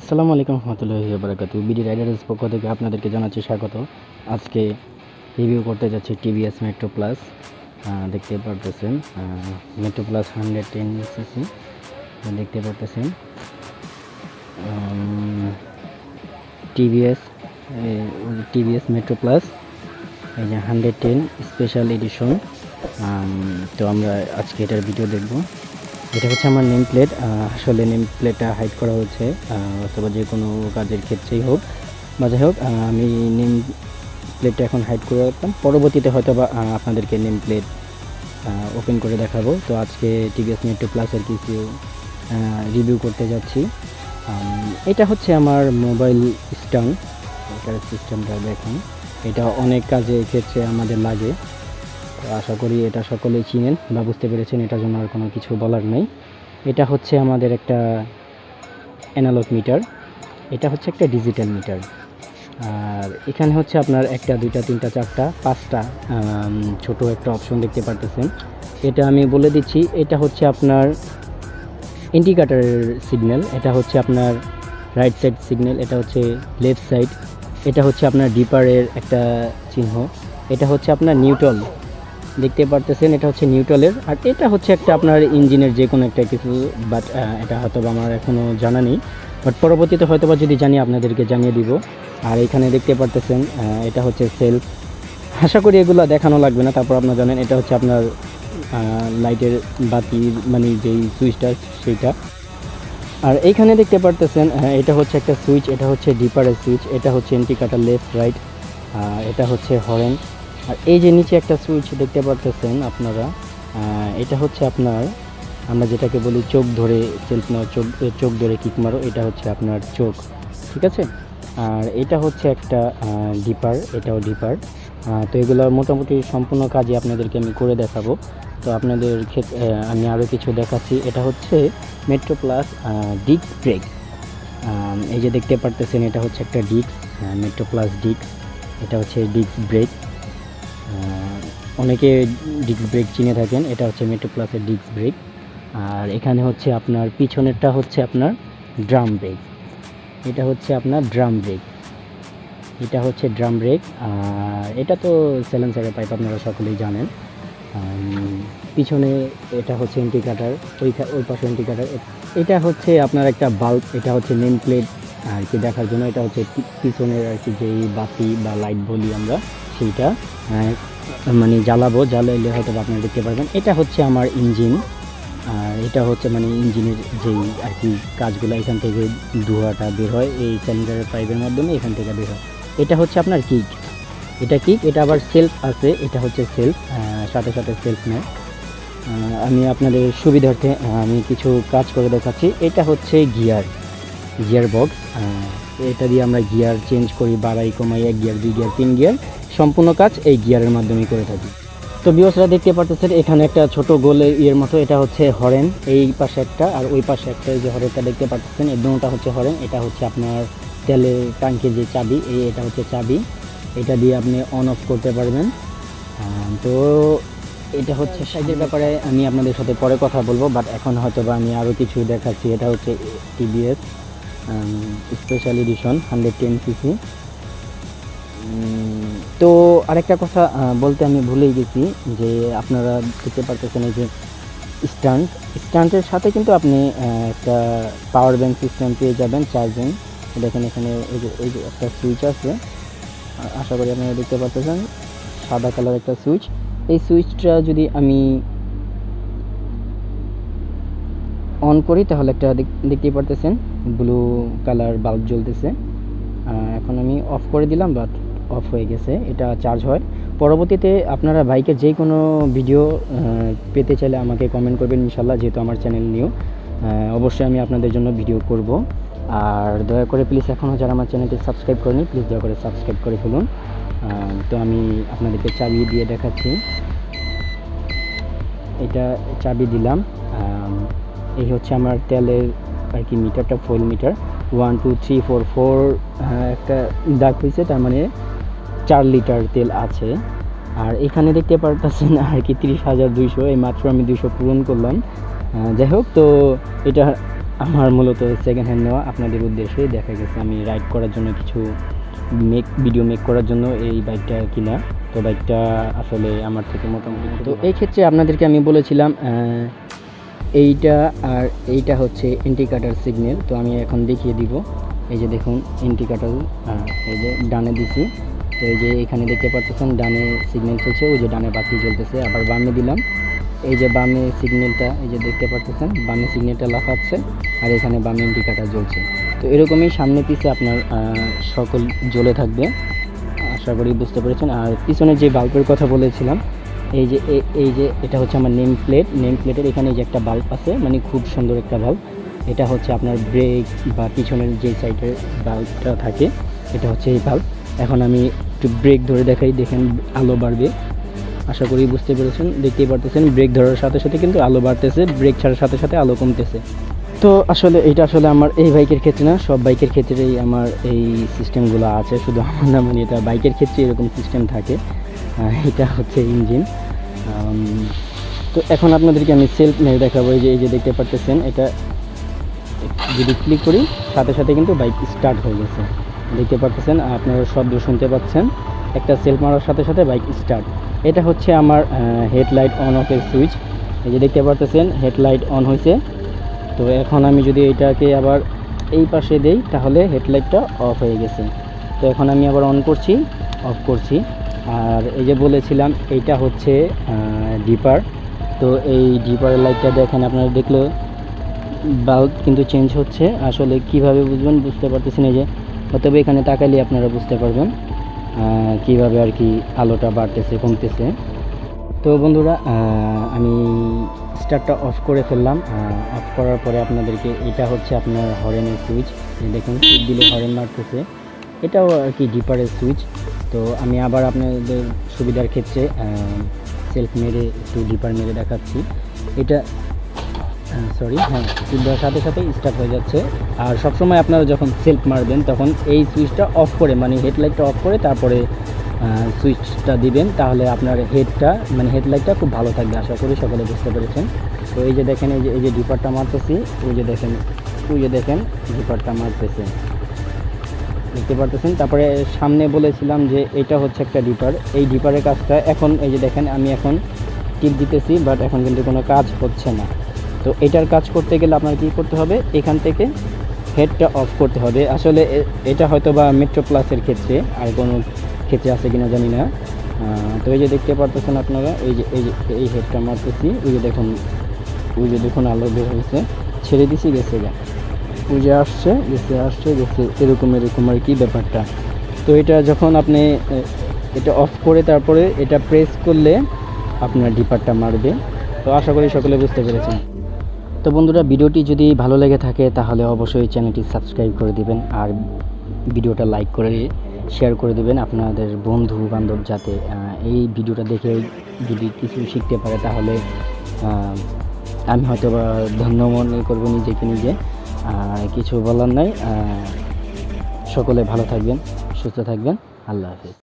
আসসালামু আলাইকুম রহমতুল্লাহি বারাকাতুহু। বিডি রাইডার্স পক্ষ থেকে আপনাদেরকে জানাচ্ছি স্বাগত। আজকে রিভিউ করতে যাচ্ছি টিভিএস মেট্রো প্লাস। দেখতে পারতেছেন মেট্রো প্লাস 110cc দেখতে পারতেছেন। টিভিএস মেট্রো প্লাস এই যে 110 স্পেশাল এডিশন। তো আমরা আজকে এটার ভিডিও দেখব। এটা হচ্ছে আমার নেম প্লেট। আসলে নেম প্লেটটা হাইড করা হচ্ছে, অথবা যে কোনো কাজের ক্ষেত্রেই হোক বা যাই হোক, আমি নেম প্লেটটা এখন হাইড করে রাখলাম। পরবর্তীতে হয়তো বা আপনাদেরকে নেম প্লেট ওপেন করে দেখাবো। তো আজকে টিভিএস মেট্রো প্লাসের কিছু রিভিউ করতে যাচ্ছি। এটা হচ্ছে আমার মোবাইল স্ট্যান্ড। এটার সিস্টেমটা দেখুন, এটা অনেক কাজের ক্ষেত্রে আমাদের লাগে। আশা করি এটা সকলেই চিনেন বা বুঝতে পেরেছেন, এটার জন্য আর কোনো কিছু বলার নেই। এটা হচ্ছে আমাদের একটা অ্যানালগ মিটার, এটা হচ্ছে একটা ডিজিটাল মিটার। আর এখানে হচ্ছে আপনার একটা, দুইটা, তিনটা, চারটা, পাঁচটা ছোট একটা অপশন দেখতে পারতেছেন। এটা আমি বলে দিচ্ছি, এটা হচ্ছে আপনার ইন্ডিকেটরের সিগন্যাল, এটা হচ্ছে আপনার রাইট সাইড সিগন্যাল, এটা হচ্ছে লেফট সাইড, এটা হচ্ছে আপনার ডিপারের একটা চিহ্ন, এটা হচ্ছে আপনার নিউট্রাল দেখতে পারতেছেন, এটা হচ্ছে নিউট্রালের। আর এটা হচ্ছে একটা আপনার ইঞ্জিনের যে কোনো একটা কিছু, বাট এটা হয়তো আমার এখনও জানা নেই, বাট পরবর্তীতে হয়তো বা যদি জানি আপনাদেরকে জানিয়ে দিব। আর এখানে দেখতে পারতেছেন এটা হচ্ছে সেলফ। আশা করি এগুলো দেখানো লাগবে না। তারপর আপনারা জানেন এটা হচ্ছে আপনার লাইটের বাতি, মানে যেই সুইচটা সেইটা। আর এইখানে দেখতে পারতেছেন এটা হচ্ছে একটা সুইচ, এটা হচ্ছে ডিপারের সুইচ, এটা হচ্ছে ইন্ডিকেটর লেফট রাইট, এটা হচ্ছে হর্ন। আর এই যে নিচে একটা সুইচ দেখতে পারতেছেন আপনারা, এটা হচ্ছে আপনার, আমরা যেটাকে বলি চোখ ধরে সেলফ নাও, চোখ ধরে কিক মারো, এটা হচ্ছে আপনার চোখ, ঠিক আছে। আর এটা হচ্ছে একটা ডিপার, এটাও ডিপার। তো এগুলো মোটামুটি সম্পূর্ণ কাজই আপনাদেরকে আমি করে দেখাবো। তো আপনাদের ক্ষেত্রে আমি আরও কিছু দেখাচ্ছি। এটা হচ্ছে মেট্রো প্লাস ডিস্ক ব্রেক। এই যে দেখতে পারতেছেন, এটা হচ্ছে একটা ডিস্ক, মেট্রো প্লাস ডিস্ক, এটা হচ্ছে ডিস্ক ব্রেক। অনেকে ডিস্ক ব্রেক চিনে থাকেন, এটা হচ্ছে মেট্রো প্লাসের ডিস্ক ব্রেক। আর এখানে হচ্ছে আপনার পিছনেরটা হচ্ছে আপনার ড্রাম ব্রেক, এটা হচ্ছে আপনার ড্রাম ব্রেক, এটা হচ্ছে ড্রাম ব্রেক। আর এটা তো সাইলেন্সারের পাইপ, আপনারা সকলেই জানেন। পিছনে এটা হচ্ছে ইন্ডিকেটর, ওই পাশে ইন্ডিকেটর। এটা হচ্ছে আপনার একটা বাল্ব, এটা হচ্ছে নেম প্লেট আর কি দেখার জন্য। এটা হচ্ছে পিছনের আর কি যেই বাতি বা লাইট বলি আমরা, সেইটা মানে জ্বালাইলে হয়তো আপনারা দেখতে পারবেন। এটা হচ্ছে আমার ইঞ্জিন, আর এটা হচ্ছে মানে ইঞ্জিনের যেই আর কি কাজগুলো, এখান থেকে ধোঁয়াটা বের হয় এই সিলিন্ডারের পাইপের মাধ্যমে, এখান থেকে বের হয়। এটা হচ্ছে আপনার কিক, এটা কিক, এটা আবার সেলফ আছে, এটা হচ্ছে সেলফ, সাথে সাথে সেলফ নেয়। আমি আপনাদের সুবিধার্থে আমি কিছু কাজ করে দেখাচ্ছি। এটা হচ্ছে গিয়ার বক্স, এটা দিয়ে আমরা গিয়ার চেঞ্জ করি, বাড়াই কমাই, 1 গিয়ার, 2 গিয়ার, 3 গিয়ার, সম্পূর্ণ কাজ এই গিয়ারের মাধ্যমেই করে থাকি। তো ভিউয়ার্সরা দেখতে পারতেছেন এখানে একটা ছোট গোলের ইয়ের মতো, এটা হচ্ছে হরেন, এই পাশে একটা আর ওই পাশে একটা, এই যে হরেনটা দেখতে পারতেছেন, এই দুটোটা হচ্ছে হরেন। এটা হচ্ছে আপনার তেলের ট্যাঙ্কের যে চাবি, এটা হচ্ছে চাবি, এটা দিয়ে আপনি অন অফ করতে পারবেন। তো এটা হচ্ছে সাইজের ব্যাপারে আমি আপনাদের সাথে পরে কথা বলবো, বাট এখন হয়তো বা আমি আরও কিছু দেখাচ্ছি। এটা হচ্ছে টিভিএস স্পেশাল এডিশন 110cc। তো আরেকটা কথা বলতে আমি ভুলেই গেছি, যে আপনারা দেখতে পারতেছেন এই যে স্ট্যান্ডের সাথে কিন্তু আপনি একটা পাওয়ার ব্যাংক সিস্টেম পেয়ে যাবেন, চার্জিং। দেখেন এখানে এই যে একটা সুইচ আছে, আশা করি আপনারা দেখতে পারতেছেন, সাদা কালার একটা সুইচ। এই সুইচটা যদি আমি অন করি তাহলে একটা দেখতেই পারতেছেন ব্লু কালার বাল্ব জ্বলতেছে। এখন আমি অফ করে দিলাম, বাট অফ হয়ে গেছে, এটা চার্জ হয়। পরবর্তীতে আপনারা বাইকের যে কোনো ভিডিও পেতে চাইলে আমাকে কমেন্ট করবেন ইনশাল্লাহ, যেহেতু আমার চ্যানেল নিউ, অবশ্যই আমি আপনাদের জন্য ভিডিও করব। আর দয়া করে প্লিজ এখনও যারা আমার চ্যানেলটি সাবস্ক্রাইব করেনি, প্লিজ দয়া করে সাবস্ক্রাইব করে ফেলুন। তো আমি আপনাদেরকে চাবি দিয়ে দেখাচ্ছি, এটা চাবি দিলাম। এই হচ্ছে আমার তেলের আর কি মিটারটা, ফুয়েল মিটার। 1 2 3 4 4 একটা দাগ হয়েছে, তার মানে 4 লিটার তেল আছে। আর এখানে দেখতে পারতেছেন আর কি 30,200, এই মাত্র আমি 200 পূরণ করলাম। যাই হোক, তো এটা আমার মূলত সেকেন্ড হ্যান্ড নেওয়া আপনাদের উদ্দেশ্যে দেখা গেছে আমি রাইড করার জন্য কিছু ভিডিও মেক করার জন্য এই বাইকটা কিনা। তো বাইকটা আসলে আমার থেকে মোটামুটি, তো এই ক্ষেত্রে আপনাদেরকে আমি বলেছিলাম এইটা আর এইটা হচ্ছে ইন্ডিকেটর সিগন্যাল। তো আমি এখন দেখিয়ে দিব। এই যে দেখুন ইন্ডিকেটর, এই যে ডানে দিছি, তো এই যে এখানে দেখতে পাচ্ছেন ডানে সিগন্যাল চলছে, ওই যে ডানে বাতি জ্বলতেছে। আবার বামে দিলাম, এই যে বামে সিগন্যালটা, এই যে দেখতে পাচ্ছেন বামে সিগন্যালটা লাফাচ্ছে আর এখানে বামে ইন্ডিকেটর জ্বলছে। তো এরকমই সামনে পিছে আপনার সকল জ্বলে থাকবে, আশা করি বুঝতে পেরেছেন। আর পিছনে যে বাল্বের কথা বলেছিলাম, এই যে এটা হচ্ছে আমার নেম প্লেটের এখানে যে একটা বাল্ব আছে, মানে খুব সুন্দর একটা বাল্ব। এটা হচ্ছে আপনার ব্রেক বা পিছনের যে সাইডের বাল্বটা থাকে, এটা হচ্ছে এই বাল্ব। এখন আমি একটু ব্রেক ধরে দেখাই, দেখেন আলো বাড়বে, আশা করি বুঝতে পেরেছেন। দেখতেই পারতেছেন ব্রেক ধরার সাথে সাথে কিন্তু আলো বাড়তেছে, ব্রেক ছাড়ার সাথে সাথে আলো কমতেছে। তো আসলে এটা আসলে আমার এই বাইকের ক্ষেত্রে না, সব বাইকের ক্ষেত্রেই আমার এই সিস্টেমগুলো আছে, শুধু আমার না, মানে এটা বাইকের ক্ষেত্রে এরকম সিস্টেম থাকে। এটা হচ্ছে ইঞ্জিন। তো এখন আপনাদেরকে আমি সেলফ মেরে দেখাবো। এই যে দেখতে পাচ্ছেন, এটা যদি ক্লিক করি সাথে সাথে কিন্তু বাইক স্টার্ট হয়ে গেছে, দেখতে পাচ্ছেন, আপনারা শব্দ শুনতে পাচ্ছেন, একটা সেলফ মারার সাথে সাথে বাইক স্টার্ট। এটা হচ্ছে আমার হেডলাইট অন অফের সুইচ। এই যে দেখতে পাচ্ছেন হেডলাইট অন হয়েছে। তো এখন আমি যদি এটাকে আবার এই পাশে দেই তাহলে হেডলাইটটা অফ হয়ে গেছে। তো এখন আমি আবার অন করছি, অফ করছি। আর এই যে বলেছিলাম এইটা হচ্ছে ডিপার। তো এই ডিপারের লাইটটা দেখেন, আপনারা দেখলো বাল্ব কিন্তু চেঞ্জ হচ্ছে। আসলে কিভাবে বুঝবেন বুঝতে পারতেছেন, এই যে অতএব এখানে তাকালে আপনারা বুঝতে পারবেন কিভাবে আর কি আলোটা বাড়তেছে কমতেছে। তো বন্ধুরা, আমি স্টার্টটা অফ করে ফেললাম। অফ করার পরে আপনাদেরকে, এটা হচ্ছে আপনার হরেনের সুইচ, দেখুন সুইচ দিলে হরেন মারতেছে, এটাও আর কি ডিপারের সুইচ। তো আমি আবার আপনাদের সুবিধার ক্ষেত্রে সেলফ মেরে একটু ডিপার মেরে দেখাচ্ছি। এটা সুইচ দেওয়ার সাথে সাথে স্টার্ট হয়ে যাচ্ছে। আর সবসময় আপনারা যখন সেলফ মারবেন তখন এই সুইচটা অফ করে, মানে হেডলাইটটা অফ করে তারপরে সুইচটা দিবেন, তাহলে আপনার হেডলাইটটা খুব ভালো থাকবে। আশা করি সকলে বুঝতে পেরেছেন। তো এই যে দেখেন, এই যে ডিপারটা মারতেছি, ওই যে দেখেন ডিপারটা মারতেছে, দেখতে পারতেছেন। তারপরে সামনে বলেছিলাম যে এটা হচ্ছে একটা ডিপার, এই ডিপারের কাজটা এখন এই যে দেখেন আমি এখন টিপ দিতেছি, বাট এখন কিন্তু কোনো কাজ হচ্ছে না। তো এটার কাজ করতে গেলে আপনার কি করতে হবে, এখান থেকে হেডটা অফ করতে হবে। আসলে এটা হয়তো বা মেট্রো প্লাসের ক্ষেত্রে, আর কোনো ক্ষেত্রে আছে কিনা জানি না। তো এই যে দেখতে পারতেছেন আপনারা, এই হেডটা মারতেছি, ওই যে দেখুন আলো বের হয়েছে, ছেড়ে দিছি, গেছে ওই যে আসছে গেছে, এরকম আর কি ব্যাপারটা। তো এটা যখন আপনি এটা অফ করে তারপরে এটা প্রেস করলে আপনার ডিপারটা মারবে। তো আশা করি সকলে বুঝতে পেরেছেন। তো বন্ধুরা, ভিডিওটি যদি ভালো লেগে থাকে তাহলে অবশ্যই চ্যানেলটি সাবস্ক্রাইব করে দিবেন, আর ভিডিওটা লাইক করে শেয়ার করে দিবেন আপনাদের বন্ধু বান্ধব, যাতে এই ভিডিওটা দেখে যদি কিছু শিখতে পারে তাহলে আমি হয়তো বা ধন্য মনে করবো নিজেকে নিজে। কিছু বলার নাই, সকলে ভালো থাকবেন, সুস্থ থাকবেন, আল্লাহ হাফেজ।